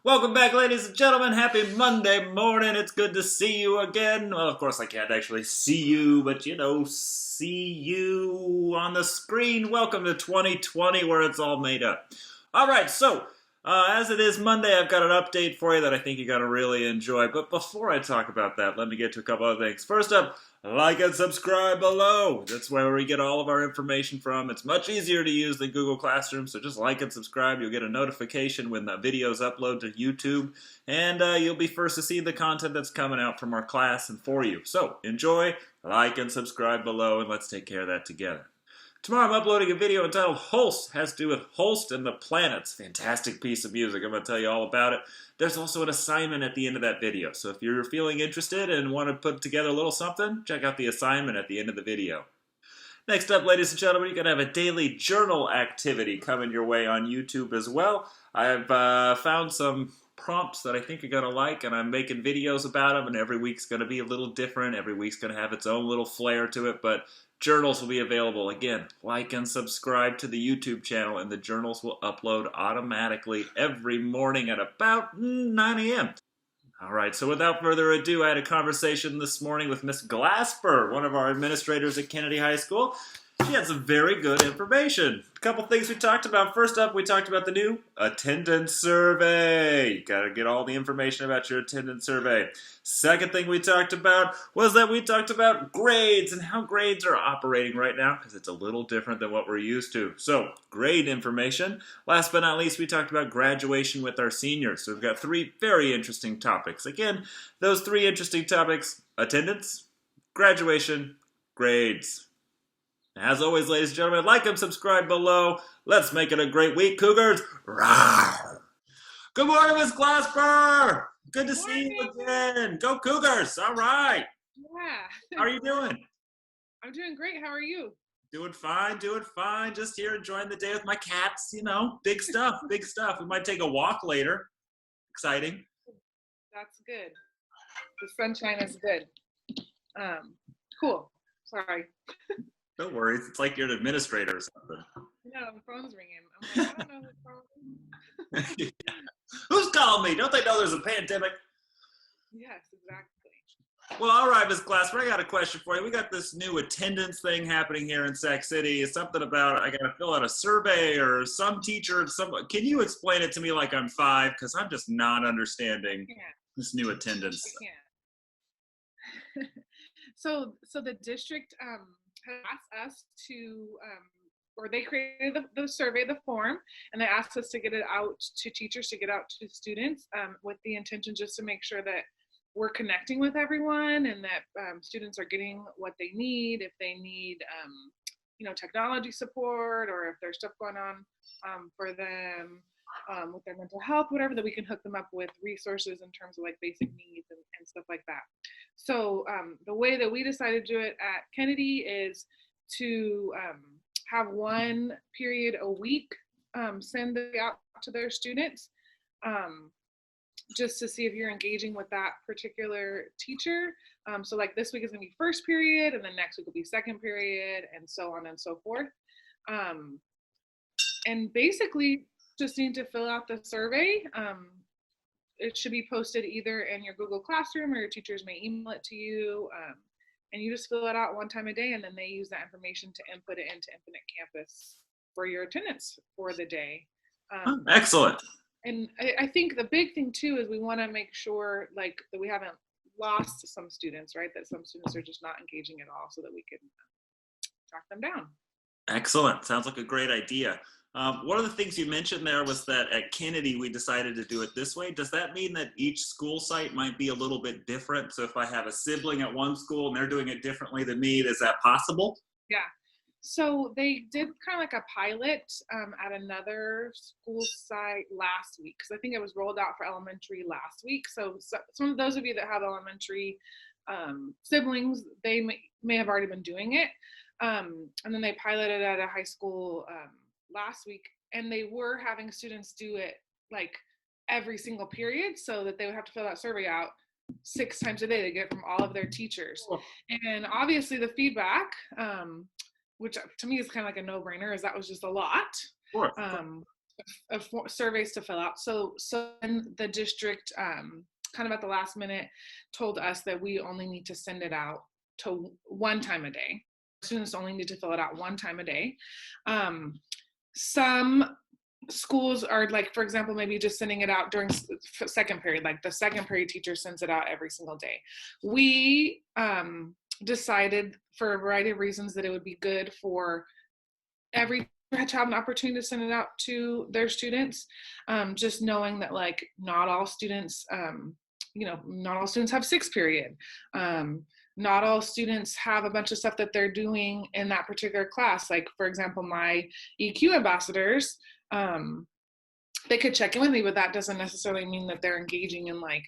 Welcome back, ladies and gentlemen. Happy Monday morning. It's good to see you again. Well, of course, I can't actually see you, but see you on the screen. Welcome to 2020, where it's all made up. All right, as it is Monday, I've got an update for you that I think you're going to really enjoy. But before I talk about that, let me get to a couple other things. First up, like and subscribe below. That's where we get all of our information from. It's much easier to use than Google Classroom, so just like and subscribe. You'll get a notification when the videos upload to YouTube, and you'll be first to see the content that's coming out from our class and for you. So enjoy, like, and subscribe below, and let's take care of that together. Tomorrow I'm uploading a video entitled Holst. Has to do with Holst and the Planets. Fantastic piece of music. I'm going to tell you all about it. There's also an assignment at the end of that video. So if you're feeling interested and want to put together a little something, check out the assignment at the end of the video. Next up, ladies and gentlemen, you're going to have a daily journal activity coming your way on YouTube as well. I've found some prompts that I think you're going to like, and I'm making videos about them, and every week's going to be a little different. Every week's going to have its own little flair to it, but journals will be available. Again, like and subscribe to the YouTube channel, and the journals will upload automatically every morning at about 9 a.m. All right, so without further ado, I had a conversation this morning with Miss Glasper, one of our administrators at Kennedy High School. She had some very good information. A couple things we talked about. First up, we talked about the new attendance survey. You gotta get all the information about your attendance survey. Second thing we talked about was that we talked about grades and how grades are operating right now, because it's a little different than what we're used to. So, grade information. Last but not least, we talked about graduation with our seniors. So we've got three very interesting topics. Again, those three interesting topics: attendance, graduation, grades. As always, ladies and gentlemen, like and subscribe below. Let's make it a great week, Cougars. Rawr. Good morning, Miss Glasper. Good to see you again. Go Cougars. All right. Yeah. How are you doing? I'm doing great. How are you? Doing fine, doing fine. Just here enjoying the day with my cats, Big stuff, big stuff. We might take a walk later. Exciting. That's good. The sunshine is good. Cool. Sorry. No worries. It's like you're an administrator or something. No, the phone's ringing. I'm like, I don't know who's calling. Yeah. Who's calling me? Don't they know there's a pandemic? Yes, exactly. Well, all right, Ms. Glasper, I got a question for you. We got this new attendance thing happening here in Sac City. It's something about I got to fill out a survey or some teacher. Can you explain it to me like I'm 5? Because I'm just not understanding this new attendance. I can't. So the district has asked us to, or they created the survey, the form, and they asked us to get it out to teachers, to get out to students with the intention just to make sure that we're connecting with everyone and that students are getting what they need. If they need, technology support, or if there's stuff going on for them with their mental health, whatever, that we can hook them up with resources in terms of like basic needs and stuff like that. So the way that we decided to do it at Kennedy is to have one period a week send it out to their students, just to see if you're engaging with that particular teacher. So like this week is gonna be first period, and then next week will be second period, and so on and so forth. And basically just need to fill out the survey. It should be posted either in your Google Classroom, or your teachers may email it to you. And you just fill it out one time a day, and then they use that information to input it into Infinite Campus for your attendance for the day. Excellent. And I think the big thing too is we want to make sure like that we haven't lost some students, right? That some students are just not engaging at all, so that we can track them down. Excellent. Sounds like a great idea. One of the things you mentioned there was that at Kennedy we decided to do it this way. Does that mean that each school site might be a little bit different? So if I have a sibling at one school and they're doing it differently than me, is that possible? Yeah. So they did kind of like a pilot at another school site last week, because I think it was rolled out for elementary last week. So some of those of you that have elementary siblings, they may have already been doing it. And then they piloted at a high school last week, and they were having students do it like every single period, so that they would have to fill that survey out 6 times a day. They get it from all of their teachers. And obviously the feedback, which to me is kind of like a no-brainer, is that was just a lot. Sure. surveys to fill out. So then the district, kind of at the last minute, told us that we only need to send it out to one time a day. Students only need to fill it out one time a day. Some schools are like, for example, maybe just sending it out during second period, like the second period teacher sends it out every single day. We decided for a variety of reasons that it would be good for every to have an opportunity to send it out to their students, just knowing that like not all students, not all students have sixth period. Not all students have a bunch of stuff that they're doing in that particular class. Like, for example, my EQ ambassadors, they could check in with me, but that doesn't necessarily mean that they're engaging in like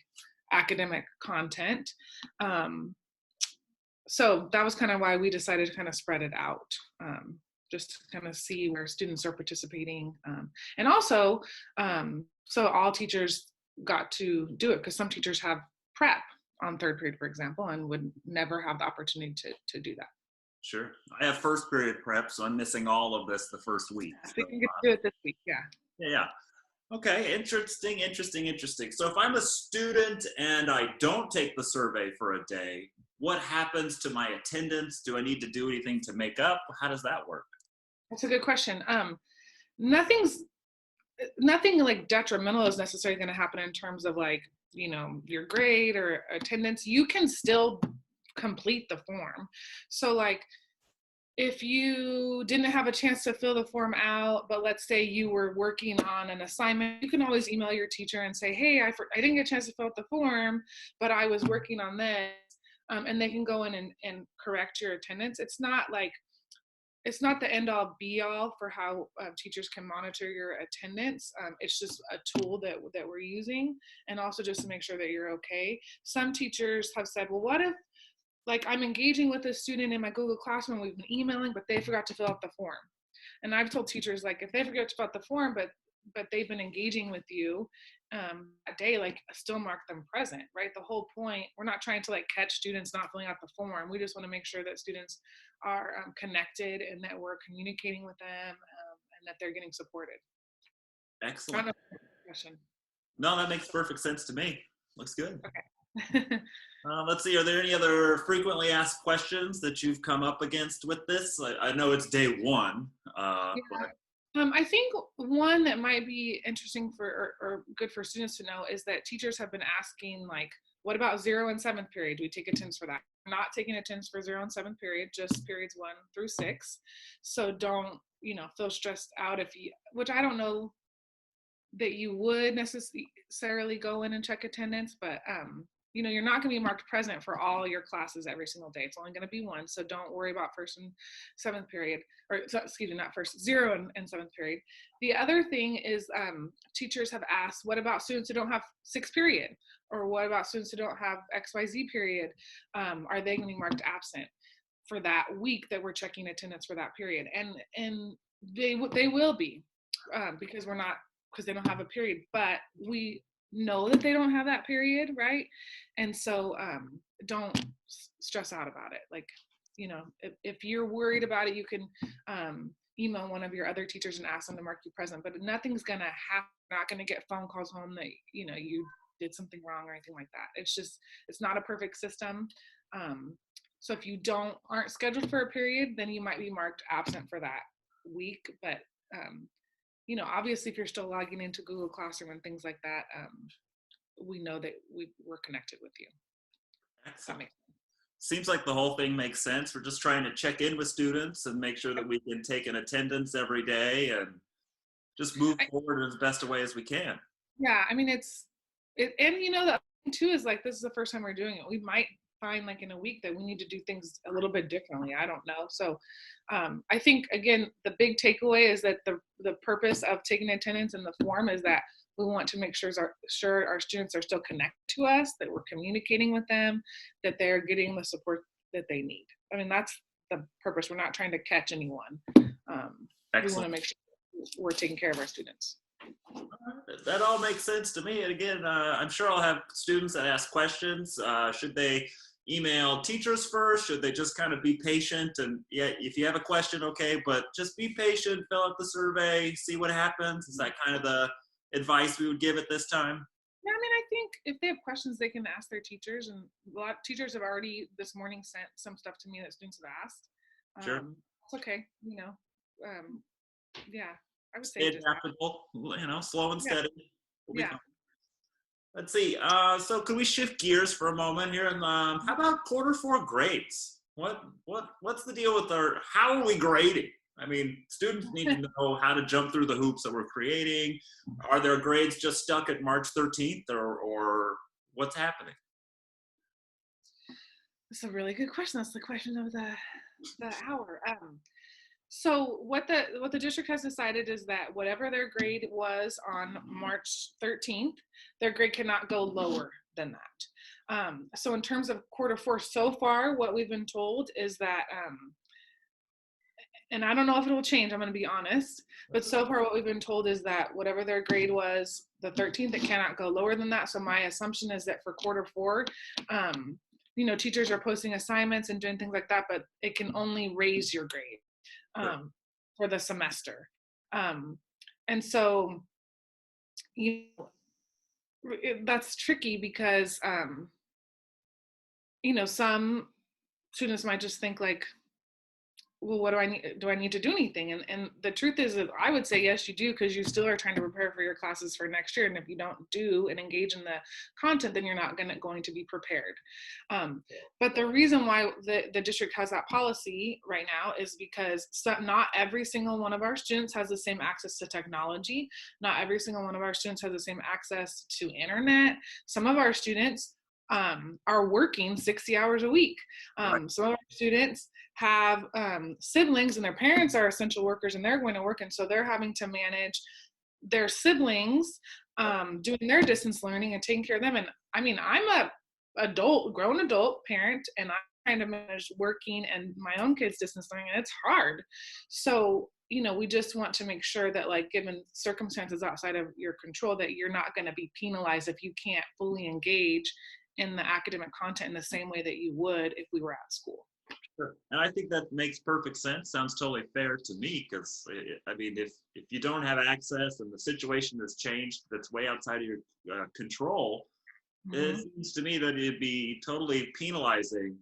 academic content. So that was kind of why we decided to kind of spread it out. Just to kind of see where students are participating. And also, so all teachers got to do it, because some teachers have prep on third period, for example, and would never have the opportunity to do that. Sure. I have first period prep, so I'm missing all of this the first week. So you can get to do it this week, yeah. Yeah. Okay, interesting. So if I'm a student and I don't take the survey for a day, what happens to my attendance? Do I need to do anything to make up? How does that work? That's a good question. Nothing like detrimental is necessarily going to happen in terms of like, your grade or attendance. You can still complete the form. So like, if you didn't have a chance to fill the form out, but let's say you were working on an assignment, you can always email your teacher and say, hey, I didn't get a chance to fill out the form, but I was working on this. And they can go in and correct your attendance. It's not the end all be all for how teachers can monitor your attendance. It's just a tool that we're using, and also just to make sure that you're okay. Some teachers have said, well, what if like I'm engaging with a student in my Google Classroom, we've been emailing, but they forgot to fill out the form. And I've told teachers, like, if they forget to fill out the form, but they've been engaging with you that day, like still mark them present, right? The whole point, we're not trying to like catch students not filling out the form. We just want to make sure that students are connected and that we're communicating with them, and that they're getting supported. Excellent. Question. No, that makes perfect sense to me. Looks good. Okay. Let's see, are there any other frequently asked questions that you've come up against with this? I know it's day one. Yeah. But I think one that might be interesting for or good for students to know is that teachers have been asking, like, what about 0 and 7th period? Do we take attendance for that? We're not taking attendance for 0 and 7th period, just periods 1 through 6. So don't, feel stressed out which I don't know that you would necessarily go in and check attendance, but you're not going to be marked present for all your classes every single day. It's only going to be one, so don't worry about 1st and 7th period, or excuse me, not 1st, 0 and 7th period. The other thing is teachers have asked, what about students who don't have 6th period, or what about students who don't have XYZ period? Are they going to be marked absent for that week that we're checking attendance for that period? And they will be, because they don't have a period, but we know that they don't have that period, right? And so don't stress out about it. Like, if you're worried about it, you can email one of your other teachers and ask them to mark you present, but nothing's gonna happen. Not gonna get phone calls home that you did something wrong or anything like that. It's not a perfect system. So if you aren't scheduled for a period, then you might be marked absent for that week. But obviously if you're still logging into Google Classroom and things like that, we know that we're connected with you. excellent. Seems like the whole thing makes sense. We're just trying to check in with students and make sure that we can take an attendance every day and just move forward in as best a way as we can. Yeah, I mean, and the other thing too is like, this is the first time we're doing it. We might find like in a week that we need to do things a little bit differently. I don't know. So I think, again, the big takeaway is that the purpose of taking attendance in the form is that we want to make sure our students are still connected to us, that we're communicating with them, that they're getting the support that they need. I mean, that's the purpose. We're not trying to catch anyone. We want to make sure we're taking care of our students. That all makes sense to me. And again, I'm sure I'll have students that ask questions. Should they email teachers first? Should they just kind of be patient? And yeah, if you have a question, okay, but just be patient, fill out the survey, see what happens. Is that kind of the advice we would give at this time? Yeah, I mean, I think if they have questions, they can ask their teachers, and a lot of teachers have already this morning sent some stuff to me that students have asked. Sure. It's okay, Um, yeah, I would say Stay just adaptable, slow and yeah, steady. We'll be yeah. fine. Let's see. So could we shift gears for a moment here? And how about quarter 4 grades? What's the deal with our? How are we grading? I mean, students need to know how to jump through the hoops that we're creating. Are their grades just stuck at March 13th, or what's happening? That's a really good question. That's the question of the hour. So what the district has decided is that whatever their grade was on March 13th, their grade cannot go lower than that. So in terms of quarter 4 so far, what we've been told is that, and I don't know if it will change, I'm going to be honest, but so far what we've been told is that whatever their grade was the 13th, it cannot go lower than that. So my assumption is that for quarter 4, teachers are posting assignments and doing things like that, but it can only raise your grade for the semester. And so, that's tricky because, some students might just think like, well, what do I need? Do I need to do anything? And the truth is that I would say, yes, you do, because you still are trying to prepare for your classes for next year. And if you don't do and engage in the content, then you're not going to be prepared. But the reason why the district has that policy right now is because not every single one of our students has the same access to technology. Not every single one of our students has the same access to internet. Some of our students are working 60 hours a week. Some of our students have siblings and their parents are essential workers and they're going to work, and so they're having to manage their siblings doing their distance learning and taking care of them. And I mean, I'm a grown adult parent, and I'm trying to manage working and my own kids distance learning, and it's hard. So we just want to make sure that, like, given circumstances outside of your control, that you're not going to be penalized if you can't fully engage in the academic content in the same way that you would if we were at school. Sure. And I think that makes perfect sense. Sounds totally fair to me, because I mean, if you don't have access and the situation has changed that's way outside of your control, it seems to me that it'd be totally penalizing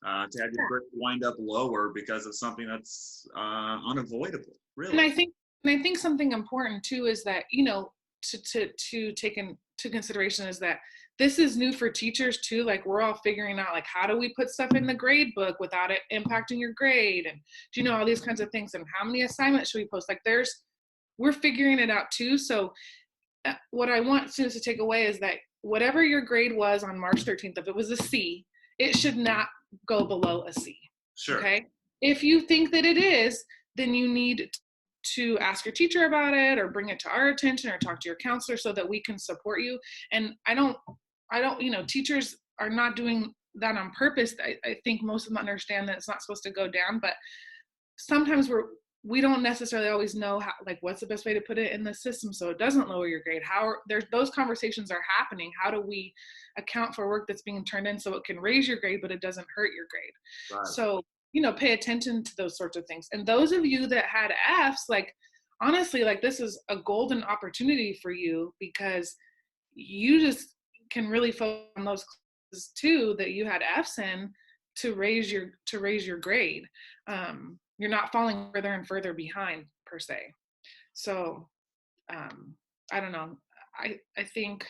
to have your grade wind up lower because of something that's unavoidable. Really. And I think something important too is that to take into consideration is that this is new for teachers too. Like, we're all figuring out, like, how do we put stuff in the grade book without it impacting your grade, and all these kinds of things, and how many assignments should we post? Like, we're figuring it out too. So what I want students to take away is that whatever your grade was on March 13th, if it was a C, it should not go below a C. Sure. Okay. If you think that it is, then you need to ask your teacher about it, or bring it to our attention, or talk to your counselor so that we can support you. And I don't, teachers are not doing that on purpose. I think most of them understand that it's not supposed to go down, but sometimes we don't necessarily always know how, like, what's the best way to put it in the system so it doesn't lower your grade. Those conversations are happening. How do we account for work that's being turned in so it can raise your grade, but it doesn't hurt your grade? Right. So, pay attention to those sorts of things. And those of you that had Fs, like, honestly, like, this is a golden opportunity for you, because you just can really focus on those classes too that you had Fs in to raise your grade. You're not falling further and further behind per se. So I don't know. I think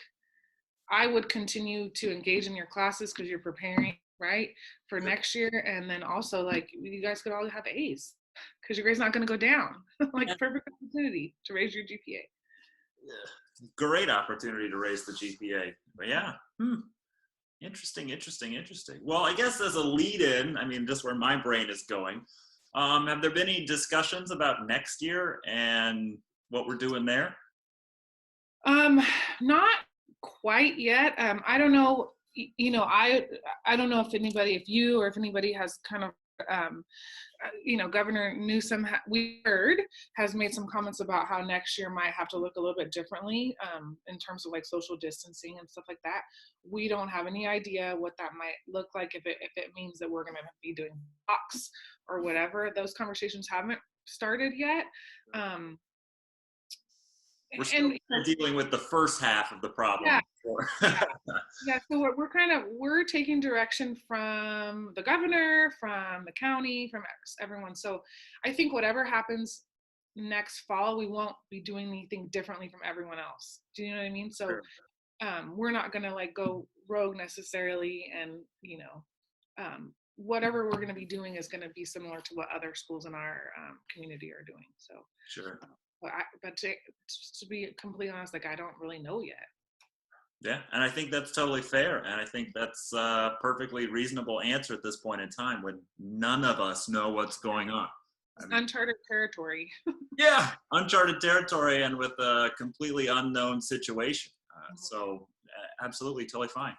I would continue to engage in your classes because you're preparing, right, for next year. And then also, like, you guys could all have A's because your grade's not going to go down. Like, perfect opportunity to raise your GPA. Yeah. Great opportunity to raise the GPA. But yeah. Interesting. Well, I guess as a lead-in, I mean, just where my brain is going, have there been any discussions about next year and what we're doing there? Not quite yet. I don't know. I don't know if you or if anybody has kind of Governor Newsom, we heard, has made some comments about how next year might have to look a little bit differently in terms of like social distancing and stuff like that. We don't have any idea what that might look like, if it means that we're going to be doing talks or whatever. Those conversations haven't started yet. We're still dealing with the first half of the problem. Yeah, yeah. Yeah, so we're taking direction from the governor, from the county, from everyone. So I think whatever happens next fall, we won't be doing anything differently from everyone else. Do you know what I mean? So we're not gonna like go rogue necessarily, and whatever we're gonna be doing is gonna be similar to what other schools in our community are doing. So sure. But to be completely honest, like I don't really know yet. Yeah, and I think that's totally fair, and I think that's a perfectly reasonable answer at this point in time when none of us know what's going on. Uncharted territory. Yeah, uncharted territory, and with a completely unknown situation. So absolutely, totally fine.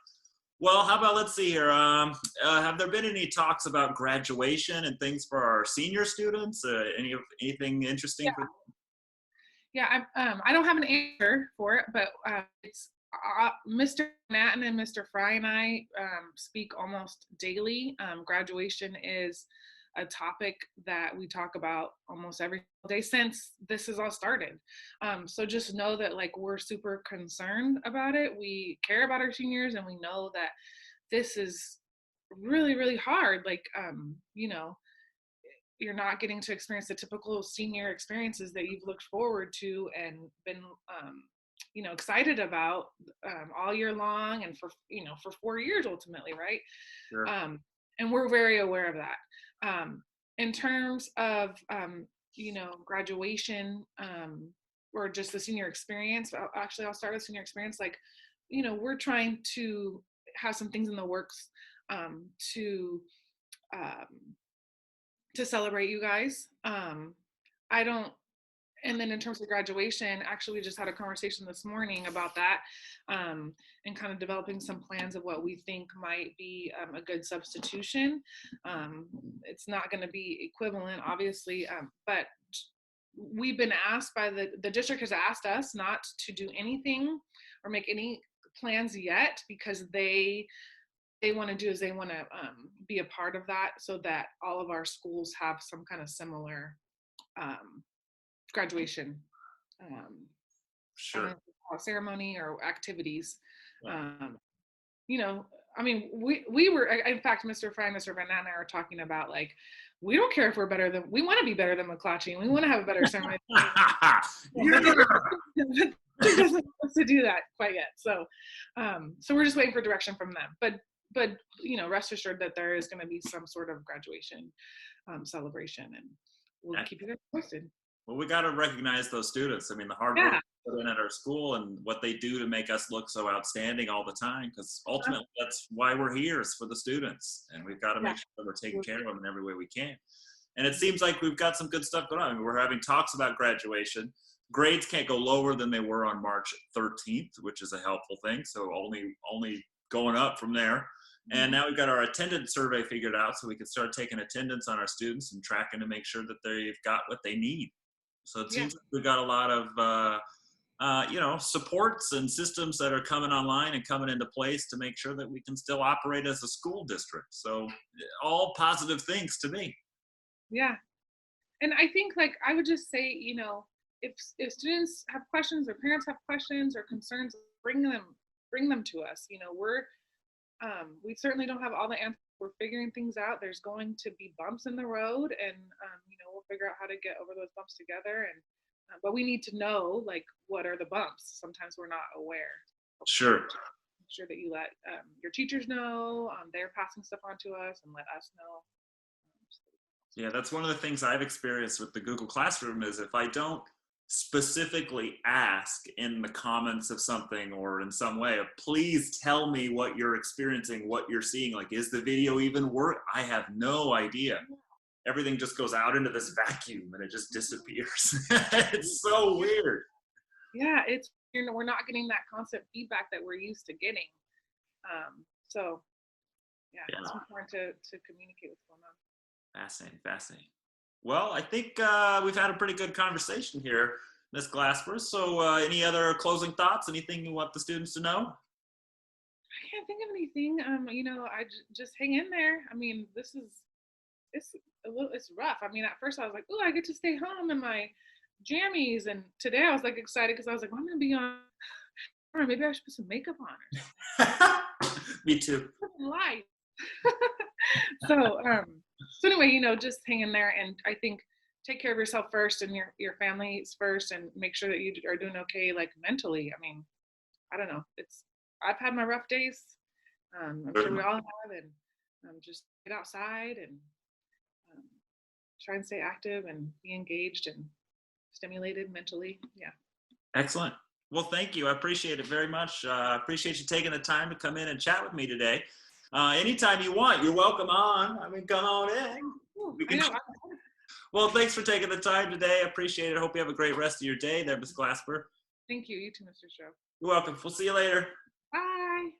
Well, how about, let's see here. Have there been any talks about graduation and things for our senior students? Anything interesting? Yeah, I don't have an answer for it, but it's Mr. Natten and Mr. Fry and I speak almost daily. Graduation is a topic that we talk about almost every day since this has all started. So just know that like we're super concerned about it. We care about our seniors, and we know that this is really, really hard. Like, you're not getting to experience the typical senior experiences that you've looked forward to and been excited about all year long, and for 4 years ultimately, right? Sure. And we're very aware of that. In terms of graduation, or just the senior experience, I'll start with senior experience. Like, we're trying to have some things in the works to celebrate you guys. And then in terms of graduation, actually we just had a conversation this morning about that, and kind of developing some plans of what we think might be a good substitution. It's not going to be equivalent, obviously, but we've been asked by the district has asked us not to do anything or make any plans yet, because they want to do is they want to be a part of that, so that all of our schools have some kind of similar graduation sure. ceremony or activities. I mean, we were, in fact, Mr. Fry and Mr. Van Nat and I were talking about, like, we don't care if we're better than, we want to be better than McClatchy, and we want to have a better ceremony. It doesn't want us to do that quite yet. So we're just waiting for direction from them. But rest assured that there is going to be some sort of graduation celebration, and we'll keep you guys posted. Well, we got to recognize those students. I mean, the hard work they put in at our school and what they do to make us look so outstanding all the time, because ultimately that's why we're here, is for the students, and we've got to make sure that we're taking care of them in every way we can. And it seems like we've got some good stuff going on. I mean, we're having talks about graduation. Grades can't go lower than they were on March 13th, which is a helpful thing. So only going up from there. And now we've got our attendance survey figured out, so we can start taking attendance on our students and tracking to make sure that they've got what they need. So it seems like we've got a lot of supports and systems that are coming online and coming into place to make sure that we can still operate as a school district. So all positive things to me. Yeah. And I think, like, I would just say, if students have questions or parents have questions or concerns, bring them to us. We certainly don't have all the answers. We're figuring things out. There's going to be bumps in the road, and we'll figure out how to get over those bumps together. And but we need to know, like, what are the bumps. Sometimes we're not aware. Sure. Make sure that you let your teachers know. They're passing stuff on to us, and let us know. Yeah, that's one of the things I've experienced with the Google Classroom is if I don't specifically ask in the comments of something or in some way of, please tell me what you're experiencing, what you're seeing, like, is the video even work? I have no idea. Everything just goes out into this vacuum and it just disappears. It's so weird. Yeah, we're not getting that constant feedback that we're used to getting. So it's important to communicate what's going on. Fascinating, fascinating. Well, I think we've had a pretty good conversation here, Miss Glasper. So, any other closing thoughts? Anything you want the students to know? I can't think of anything. Just hang in there. I mean, it's it's rough. I mean, at first I was like, oh, I get to stay home in my jammies, and today I was like excited because I was like, well, I'm gonna be on. Or maybe I should put some makeup on or Me too. something light. so so anyway, just hang in there, and I think take care of yourself first and your families first, and make sure that you are doing okay, like mentally. I mean, I don't know. I've had my rough days. I'm sure we Certainly. all have, and just get outside and um, try and stay active and be engaged and stimulated mentally. Yeah. Excellent. Well, thank you. I appreciate it very much. Appreciate you taking the time to come in and chat with me today. Anytime you want, you're welcome on. I mean, come on in. Ooh, We I can. know. Well, thanks for taking the time today. I appreciate it. I hope you have a great rest of your day there, Miss Glasper. Thank you. You too, Mr. Show. You're welcome. We'll see you later. Bye.